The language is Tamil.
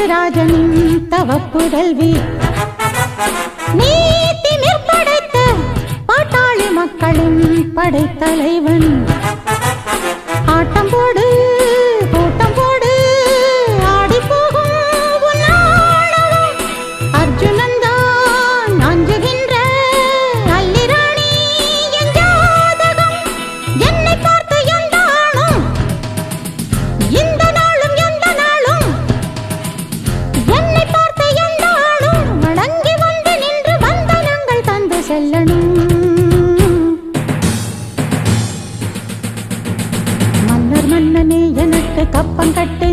ராஜனின் தவப்புதல்வி நீதி நிற்படைத்த பாட்டாளி மக்களின் படைத்தலைவன் ஆட்டம் போடு கூட்டம் போடு ஆடி போகும் அர்ஜுனன் தான் அஞ்சுகின்ற அல்லிராணி என் ஜாதகம் என்னை பார்த்து எந்த ஆணும் இந்த நாளும் எந்த நாளும் என்னை பார்த்து எந்த ஆணும் வணங்கி வந்து நின்று வந்தனங்கள் தந்து செல்லணும் மன்னர் மன்னனே எனக்கு கப்பம் கட்டு